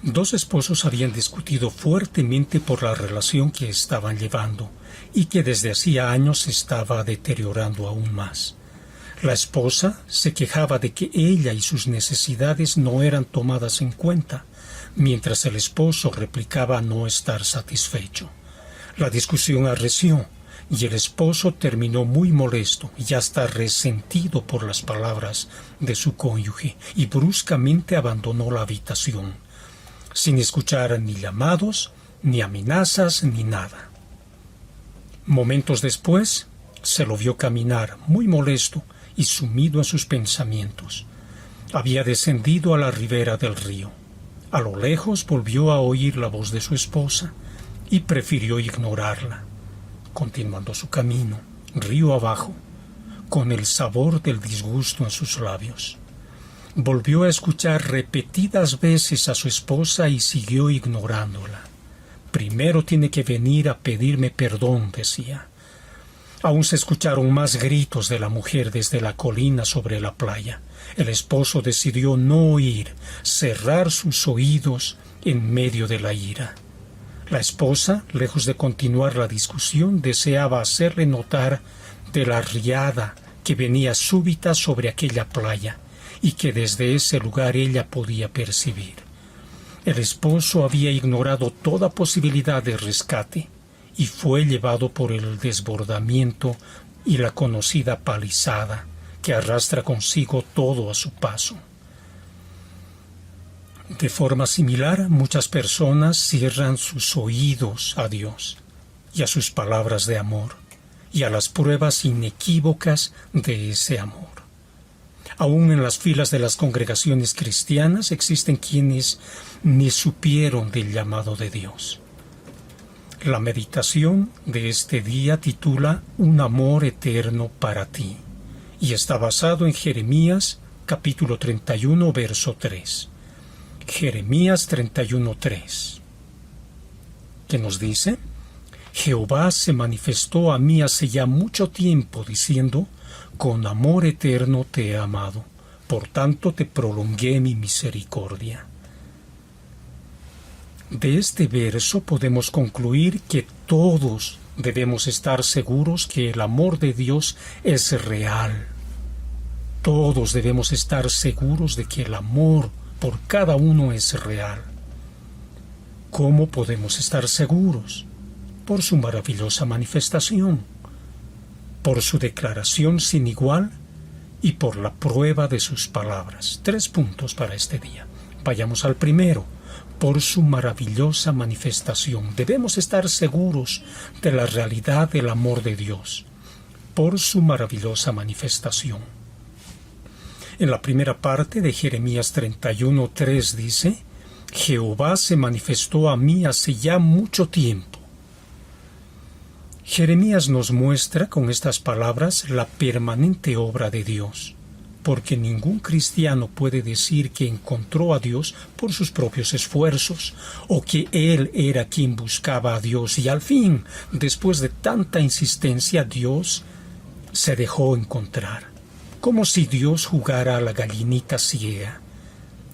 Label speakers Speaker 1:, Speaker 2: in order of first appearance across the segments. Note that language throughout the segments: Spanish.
Speaker 1: Dos esposos habían discutido fuertemente por la relación que estaban llevando y que desde hacía años se estaba deteriorando aún más. La esposa se quejaba de que ella y sus necesidades no eran tomadas en cuenta, mientras el esposo replicaba no estar satisfecho. La discusión arreció y el esposo terminó muy molesto y hasta resentido por las palabras de su cónyuge y bruscamente abandonó la habitación, sin escuchar ni llamados, ni amenazas, ni nada. Momentos después, se lo vio caminar muy molesto y sumido en sus pensamientos. Había descendido a la ribera del río. A lo lejos volvió a oír la voz de su esposa y prefirió ignorarla, continuando su camino, río abajo, con el sabor del disgusto en sus labios. Volvió a escuchar repetidas veces a su esposa y siguió ignorándola. Primero tiene que venir a pedirme perdón, decía. Aún se escucharon más gritos de la mujer desde la colina sobre la playa. El esposo decidió no oír, cerrar sus oídos en medio de la ira. La esposa, lejos de continuar la discusión, deseaba hacerle notar de la riada que venía súbita sobre aquella playa y que desde ese lugar ella podía percibir. El esposo había ignorado toda posibilidad de rescate y fue llevado por el desbordamiento y la conocida palizada que arrastra consigo todo a su paso. De forma similar, muchas personas cierran sus oídos a Dios y a sus palabras de amor y a las pruebas inequívocas de ese amor. Aún en las filas de las congregaciones cristianas existen quienes ni supieron del llamado de Dios. La meditación de este día titula Un amor eterno para ti y está basado en Jeremías capítulo 31 verso 3. Jeremías 31:3, que nos dice: Jehová se manifestó a mí hace ya mucho tiempo, diciendo, con amor eterno te he amado, por tanto te prolongué mi misericordia. De este verso podemos concluir que todos debemos estar seguros que el amor de Dios es real. Todos debemos estar seguros de que el amor por cada uno es real. ¿Cómo podemos estar seguros? Por su maravillosa manifestación, por su declaración sin igual y por la prueba de sus palabras. 3 puntos para este día. Vayamos al primero. Por su maravillosa manifestación. Debemos estar seguros de la realidad del amor de Dios. Por su maravillosa manifestación. En la primera parte de Jeremías 31:3 dice: Jehová se manifestó a mí hace ya mucho tiempo. Jeremías nos muestra con estas palabras la permanente obra de Dios, porque ningún cristiano puede decir que encontró a Dios por sus propios esfuerzos, o que él era quien buscaba a Dios y al fin, después de tanta insistencia, Dios se dejó encontrar, como si Dios jugara a la gallinita ciega.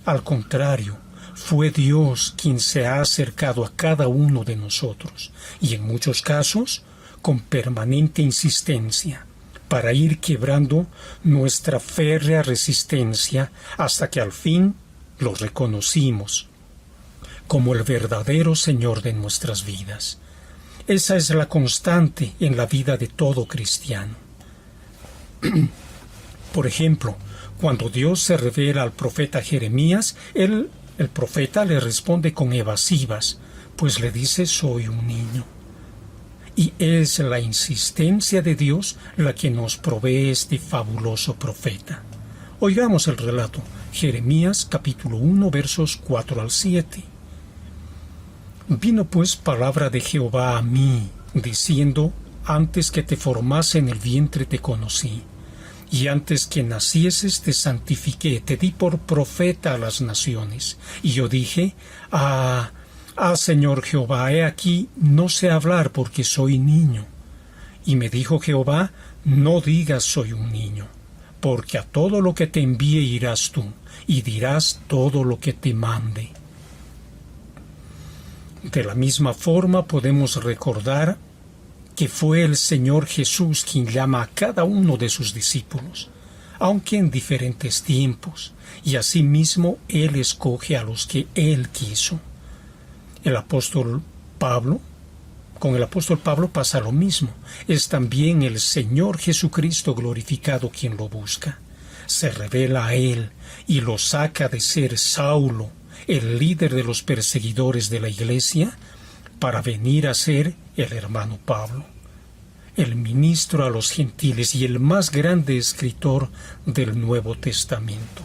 Speaker 1: Al contrario, fue Dios quien se ha acercado a cada uno de nosotros, y en muchos casos, con permanente insistencia, para ir quebrando nuestra férrea resistencia hasta que al fin lo reconocimos como el verdadero Señor de nuestras vidas. Esa es la constante en la vida de todo cristiano. Por ejemplo, cuando Dios se revela al profeta Jeremías, el profeta le responde con evasivas, pues le dice: soy un niño. Y es la insistencia de Dios la que nos provee este fabuloso profeta. Oigamos el relato, Jeremías capítulo 1 versos 4 al 7. Vino pues palabra de Jehová a mí, diciendo: antes que te formase en el vientre te conocí, y antes que nacieses te santifiqué, te di por profeta a las naciones. Y yo dije: Señor Jehová, he aquí, no sé hablar porque soy niño. Y me dijo Jehová: no digas soy un niño, porque a todo lo que te envíe irás tú, y dirás todo lo que te mande. De la misma forma podemos recordar que fue el Señor Jesús quien llama a cada uno de sus discípulos, aunque en diferentes tiempos, y asimismo Él escoge a los que Él quiso. Con el apóstol Pablo pasa lo mismo. Es también el Señor Jesucristo glorificado quien lo busca. Se revela a Él y lo saca de ser Saulo, el líder de los perseguidores de la iglesia, para venir a ser el hermano Pablo, el ministro a los gentiles y el más grande escritor del Nuevo Testamento.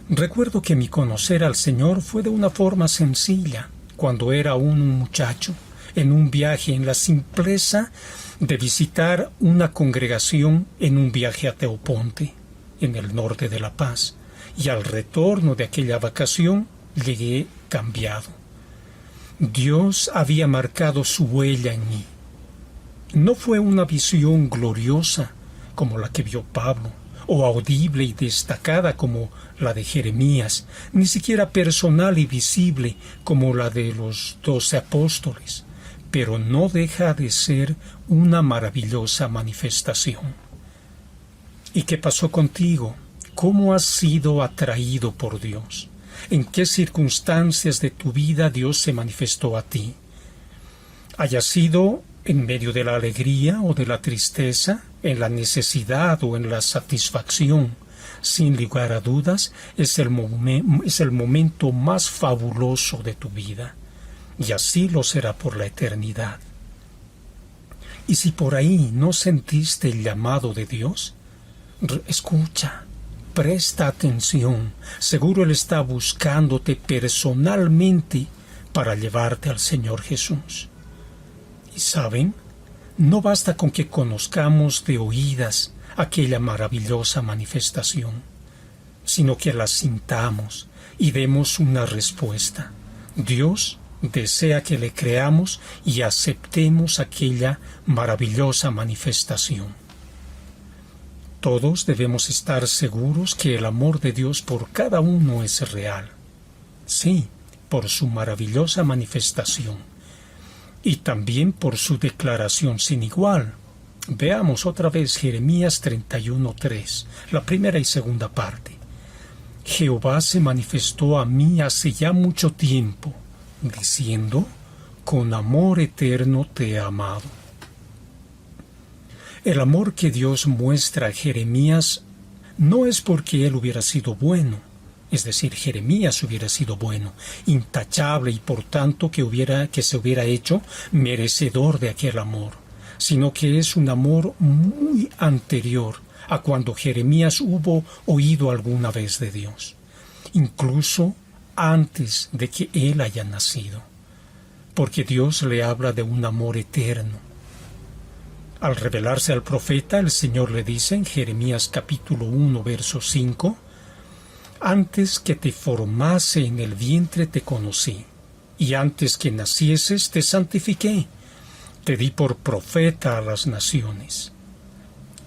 Speaker 1: Recuerdo que mi conocer al Señor fue de una forma sencilla, cuando era aún un muchacho, en un viaje, en la simpleza de visitar una congregación en un viaje a Teoponte, en el norte de La Paz, y al retorno de aquella vacación llegué cambiado. Dios había marcado su huella en mí. No fue una visión gloriosa como la que vio Pablo, o audible y destacada como la de Jeremías, ni siquiera personal y visible como la de los 12 apóstoles, pero no deja de ser una maravillosa manifestación. ¿Y qué pasó contigo? ¿Cómo has sido atraído por Dios? ¿En qué circunstancias de tu vida Dios se manifestó a ti? Haya sido en medio de la alegría o de la tristeza, en la necesidad o en la satisfacción, sin lugar a dudas, es el momento más fabuloso de tu vida, y así lo será por la eternidad. Y si por ahí no sentiste el llamado de Dios, escucha, presta atención, seguro Él está buscándote personalmente para llevarte al Señor Jesús. Y saben, no basta con que conozcamos de oídas aquella maravillosa manifestación, sino que la sintamos y demos una respuesta. Dios desea que le creamos y aceptemos aquella maravillosa manifestación. Todos debemos estar seguros que el amor de Dios por cada uno es real. Sí, por su maravillosa manifestación. Y también por su declaración sin igual. Veamos otra vez Jeremías 31:3, la primera y segunda parte. Jehová se manifestó a mí hace ya mucho tiempo, diciendo, con amor eterno te he amado. El amor que Dios muestra a Jeremías no es porque él hubiera sido bueno, es decir, Jeremías hubiera sido bueno, intachable y por tanto que se hubiera hecho merecedor de aquel amor, sino que es un amor muy anterior a cuando Jeremías hubo oído alguna vez de Dios, incluso antes de que él haya nacido, porque Dios le habla de un amor eterno. Al revelarse al profeta, el Señor le dice en Jeremías capítulo 1, verso 5, «Antes que te formase en el vientre te conocí, y antes que nacieses te santifiqué, te di por profeta a las naciones».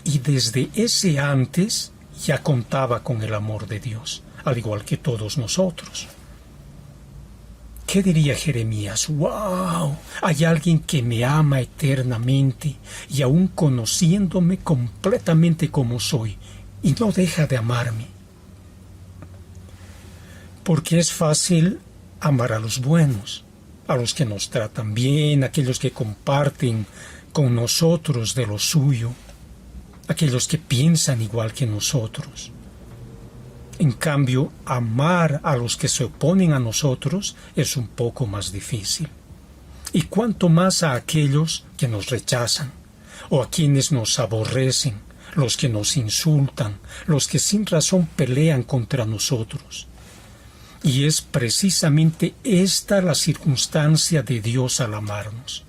Speaker 1: Y desde ese antes ya contaba con el amor de Dios, al igual que todos nosotros. ¿Qué diría Jeremías? ¡Wow! Hay alguien que me ama eternamente y aún conociéndome completamente como soy, y no deja de amarme. Porque es fácil amar a los buenos, a los que nos tratan bien, aquellos que comparten con nosotros de lo suyo, aquellos que piensan igual que nosotros. En cambio, amar a los que se oponen a nosotros es un poco más difícil. Y cuanto más a aquellos que nos rechazan, o a quienes nos aborrecen, los que nos insultan, los que sin razón pelean contra nosotros. Y es precisamente esta la circunstancia de Dios al amarnos.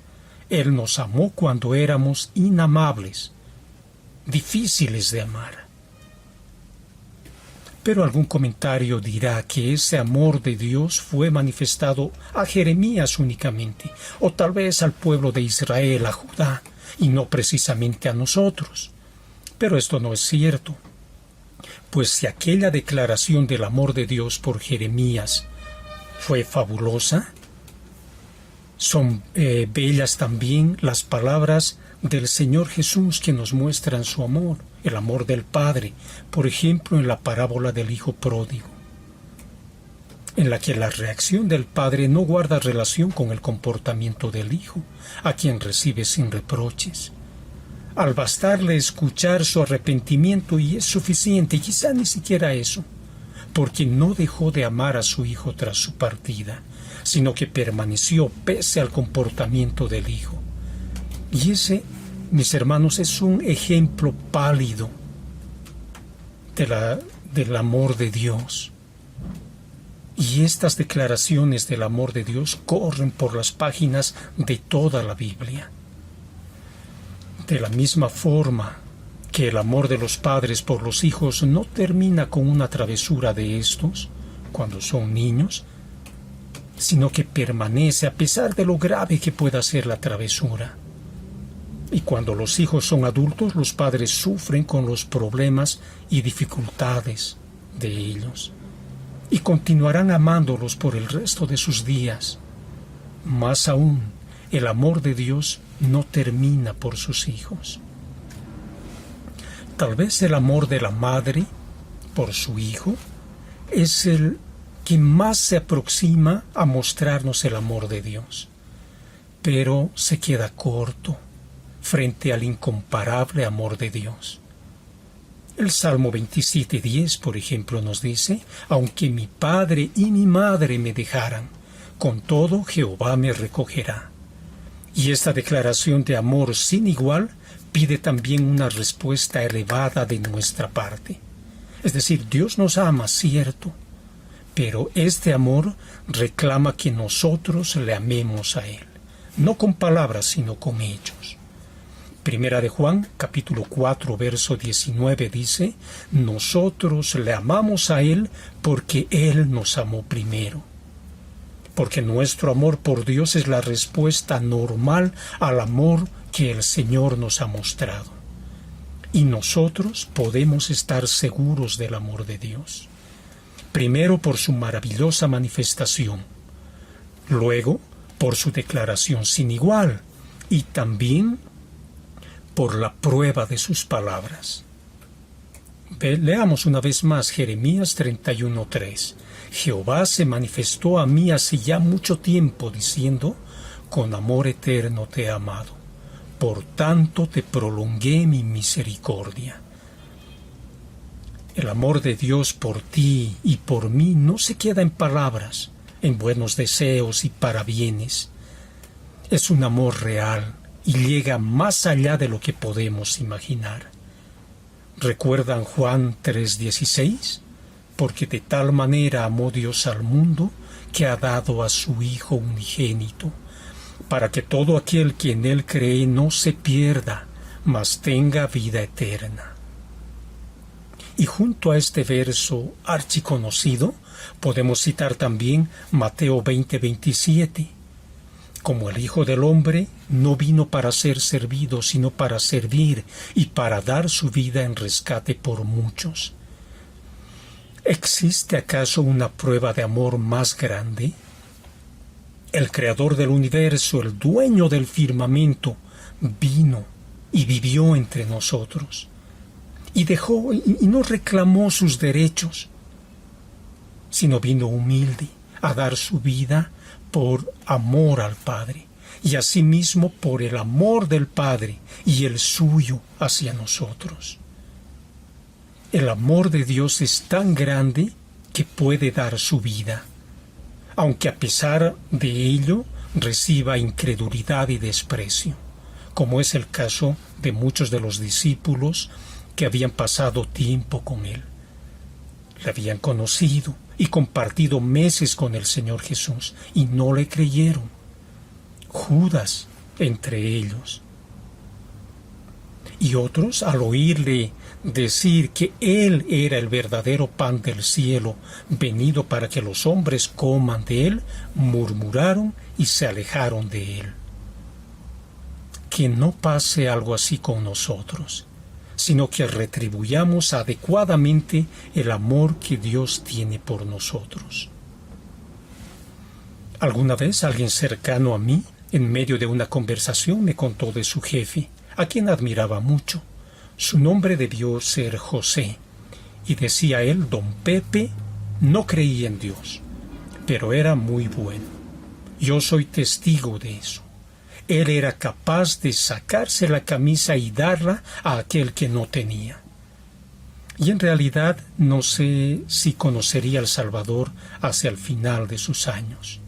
Speaker 1: Él nos amó cuando éramos inamables, difíciles de amar. Pero algún comentario dirá que ese amor de Dios fue manifestado a Jeremías únicamente, o tal vez al pueblo de Israel, a Judá, y no precisamente a nosotros. Pero esto no es cierto, pues si aquella declaración del amor de Dios por Jeremías fue fabulosa. Son bellas también las palabras del Señor Jesús que nos muestran su amor, el amor del Padre, por ejemplo en la parábola del Hijo Pródigo, en la que la reacción del Padre no guarda relación con el comportamiento del Hijo, a quien recibe sin reproches. Al bastarle escuchar su arrepentimiento y es suficiente, y quizá ni siquiera eso, porque no dejó de amar a su Hijo tras su partida, sino que permaneció pese al comportamiento del Hijo. Y ese, mis hermanos, es un ejemplo pálido del amor de Dios. Y estas declaraciones del amor de Dios corren por las páginas de toda la Biblia. De la misma forma que el amor de los padres por los hijos no termina con una travesura de estos, cuando son niños, sino que permanece a pesar de lo grave que pueda ser la travesura. Y cuando los hijos son adultos, los padres sufren con los problemas y dificultades de ellos, y continuarán amándolos por el resto de sus días. Más aún, el amor de Dios no termina por sus hijos. Tal vez el amor de la madre por su hijo es el que más se aproxima a mostrarnos el amor de Dios, pero se queda corto frente al incomparable amor de Dios. El Salmo 27:10, por ejemplo, nos dice: aunque mi padre y mi madre me dejaran, con todo Jehová me recogerá. Y esta declaración de amor sin igual pide también una respuesta elevada de nuestra parte. Es decir, Dios nos ama, cierto, pero este amor reclama que nosotros le amemos a Él, no con palabras, sino con hechos. Primera de Juan, capítulo 4, verso 19 dice: nosotros le amamos a Él porque Él nos amó primero. Porque nuestro amor por Dios es la respuesta normal al amor que el Señor nos ha mostrado. Y nosotros podemos estar seguros del amor de Dios. Primero por su maravillosa manifestación, luego por su declaración sin igual, y también por la prueba de sus palabras. Leamos una vez más Jeremías 31:3. Jehová se manifestó a mí hace ya mucho tiempo, diciendo: con amor eterno te he amado, por tanto te prolongué mi misericordia. El amor de Dios por ti y por mí no se queda en palabras, en buenos deseos y parabienes. Es un amor real y llega más allá de lo que podemos imaginar. ¿Recuerdan Juan 3:16? Porque de tal manera amó Dios al mundo, que ha dado a su Hijo unigénito, para que todo aquel que en Él cree no se pierda, mas tenga vida eterna. Y junto a este verso archiconocido, podemos citar también Mateo 20:27. Como el Hijo del Hombre no vino para ser servido, sino para servir y para dar su vida en rescate por muchos. ¿Existe acaso una prueba de amor más grande? El Creador del universo, el dueño del firmamento, vino y vivió entre nosotros. Y dejó y no reclamó sus derechos, sino vino humilde a dar su vida por amor al Padre, y asimismo por el amor del Padre y el suyo hacia nosotros. El amor de Dios es tan grande que puede dar su vida, aunque a pesar de ello reciba incredulidad y desprecio, como es el caso de muchos de los discípulos que habían pasado tiempo con Él. Le habían conocido y compartido meses con el Señor Jesús y no le creyeron. Judas entre ellos. Y otros, al oírle decir que Él era el verdadero pan del cielo, venido para que los hombres coman de Él, murmuraron y se alejaron de Él. Que no pase algo así con nosotros, sino que retribuyamos adecuadamente el amor que Dios tiene por nosotros. Alguna vez alguien cercano a mí, en medio de una conversación, me contó de su jefe, a quien admiraba mucho. Su nombre debió ser José, y decía él, don Pepe no creía en Dios, pero era muy bueno. Yo soy testigo de eso. Él era capaz de sacarse la camisa y darla a aquel que no tenía. Y en realidad no sé si conocería al Salvador hacia el final de sus años.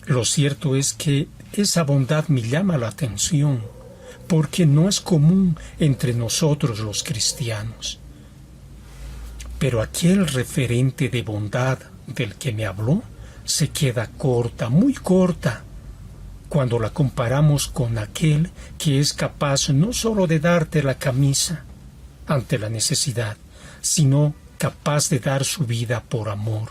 Speaker 1: Lo cierto es que esa bondad me llama la atención, porque no es común entre nosotros los cristianos. Pero aquel referente de bondad del que me habló se queda corta, muy corta, cuando la comparamos con aquel que es capaz no solo de darte la camisa ante la necesidad, sino capaz de dar su vida por amor.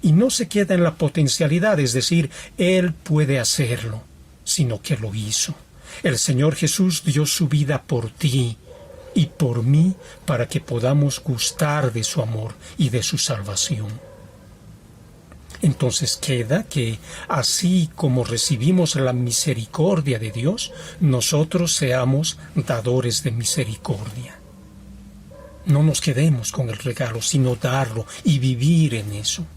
Speaker 1: Y no se queda en la potencialidad, es decir, Él puede hacerlo, sino que lo hizo. El Señor Jesús dio su vida por ti y por mí para que podamos gustar de su amor y de su salvación. Entonces queda que, así como recibimos la misericordia de Dios, nosotros seamos dadores de misericordia. No nos quedemos con el regalo, sino darlo y vivir en eso.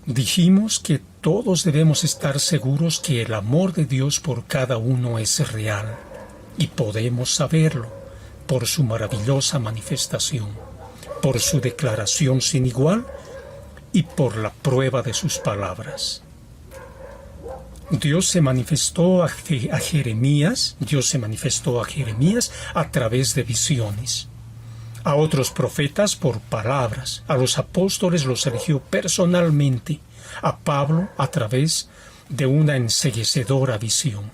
Speaker 1: Dijimos que todos debemos estar seguros que el amor de Dios por cada uno es real, y podemos saberlo por su maravillosa manifestación, por su declaración sin igual y por la prueba de sus palabras. Dios se manifestó a Jeremías a través de visiones, a otros profetas por palabras, a los apóstoles los eligió personalmente, a Pablo a través de una enceguecedora visión.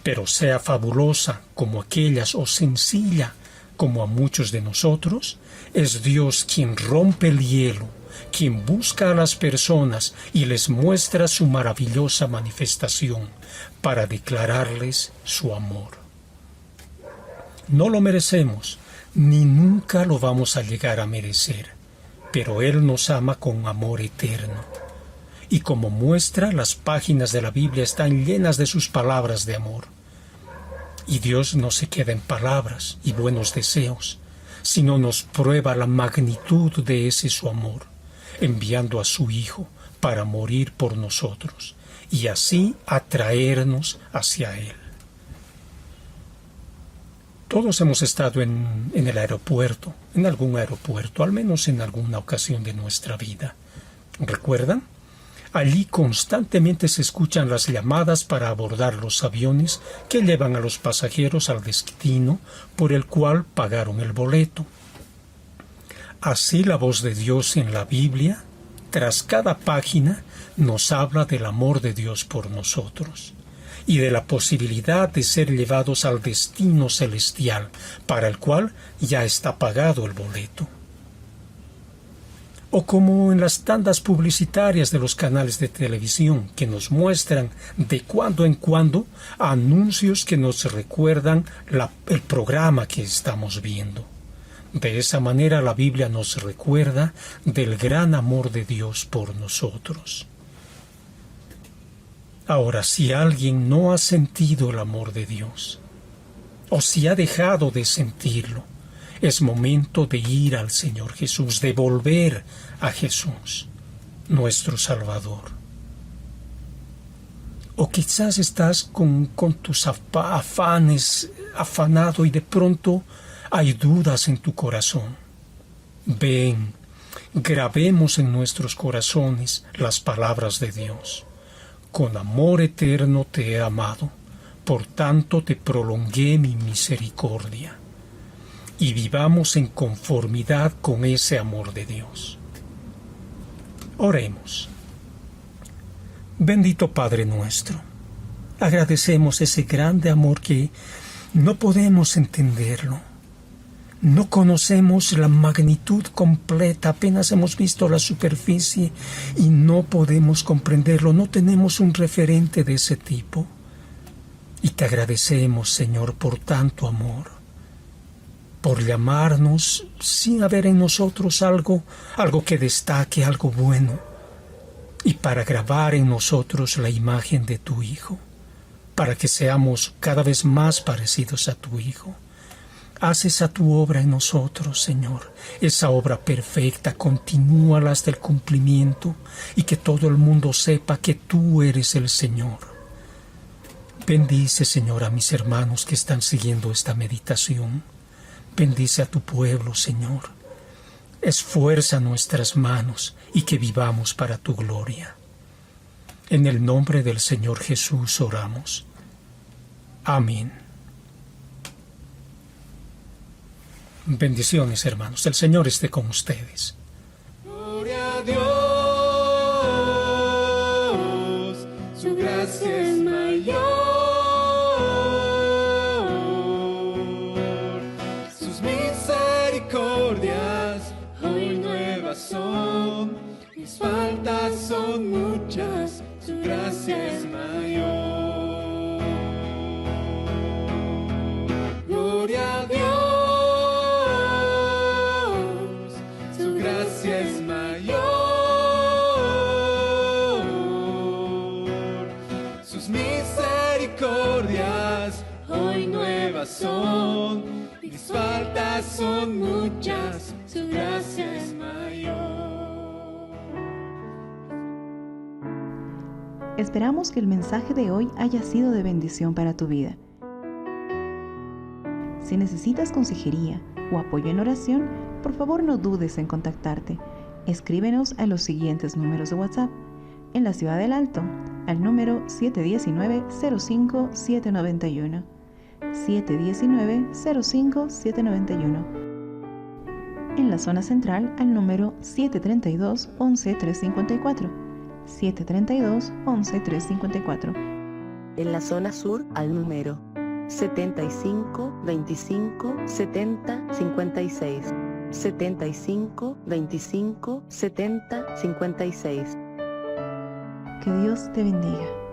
Speaker 1: Pero sea fabulosa como aquellas o sencilla como a muchos de nosotros, es Dios quien rompe el hielo, quien busca a las personas y les muestra su maravillosa manifestación para declararles su amor. No lo merecemos, ni nunca lo vamos a llegar a merecer, pero Él nos ama con amor eterno. Y como muestra, las páginas de la Biblia están llenas de sus palabras de amor. Y Dios no se queda en palabras y buenos deseos, sino nos prueba la magnitud de ese su amor, enviando a su Hijo para morir por nosotros, y así atraernos hacia Él. Todos hemos estado en el aeropuerto, en algún aeropuerto, al menos en alguna ocasión de nuestra vida. ¿Recuerdan? Allí constantemente se escuchan las llamadas para abordar los aviones que llevan a los pasajeros al destino por el cual pagaron el boleto. Así la voz de Dios en la Biblia, tras cada página, nos habla del amor de Dios por nosotros y de la posibilidad de ser llevados al destino celestial, para el cual ya está pagado el boleto. O como en las tandas publicitarias de los canales de televisión que nos muestran de cuando en cuando anuncios que nos recuerdan el programa que estamos viendo. De esa manera la Biblia nos recuerda del gran amor de Dios por nosotros. Ahora, si alguien no ha sentido el amor de Dios, o si ha dejado de sentirlo, es momento de ir al Señor Jesús, de volver a Jesús, nuestro Salvador. O quizás estás con tus afanes, afanado, y de pronto hay dudas en tu corazón. Ven, grabemos en nuestros corazones las palabras de Dios. Con amor eterno te he amado, por tanto te prolongué mi misericordia. Y vivamos en conformidad con ese amor de Dios. Oremos. Bendito Padre nuestro, agradecemos ese grande amor que no podemos entenderlo. No conocemos la magnitud completa, apenas hemos visto la superficie y no podemos comprenderlo, no tenemos un referente de ese tipo. Y te agradecemos, Señor, por tanto amor, por llamarnos sin haber en nosotros algo que destaque, algo bueno, y para grabar en nosotros la imagen de tu Hijo, para que seamos cada vez más parecidos a tu Hijo. Haz esa tu obra en nosotros, Señor, esa obra perfecta, continúala hasta el cumplimiento y que todo el mundo sepa que tú eres el Señor. Bendice, Señor, a mis hermanos que están siguiendo esta meditación. Bendice a tu pueblo, Señor. Esfuerza nuestras manos y que vivamos para tu gloria. En el nombre del Señor Jesús oramos. Amén. Bendiciones, hermanos. El Señor esté con ustedes.
Speaker 2: Gloria a Dios, su gracia es mayor, sus misericordias hoy nuevas son, mis faltas son muchas, su gracia es mayor. Gloria a Dios. Es mayor, sus misericordias hoy nuevas son, mis faltas son muchas, su gracia es mayor.
Speaker 3: Esperamos que el mensaje de hoy haya sido de bendición para tu vida. Si necesitas consejería o apoyo en oración, por favor no dudes en contactarte. Escríbenos a los siguientes números de WhatsApp. En la Ciudad del Alto, al número 719-05-791. 719-05-791. En la zona central, al número 732-11-354. 732-11-354.
Speaker 4: En la zona sur, al número 75 25 70 56, 75 25 70 56.
Speaker 3: Que Dios te bendiga.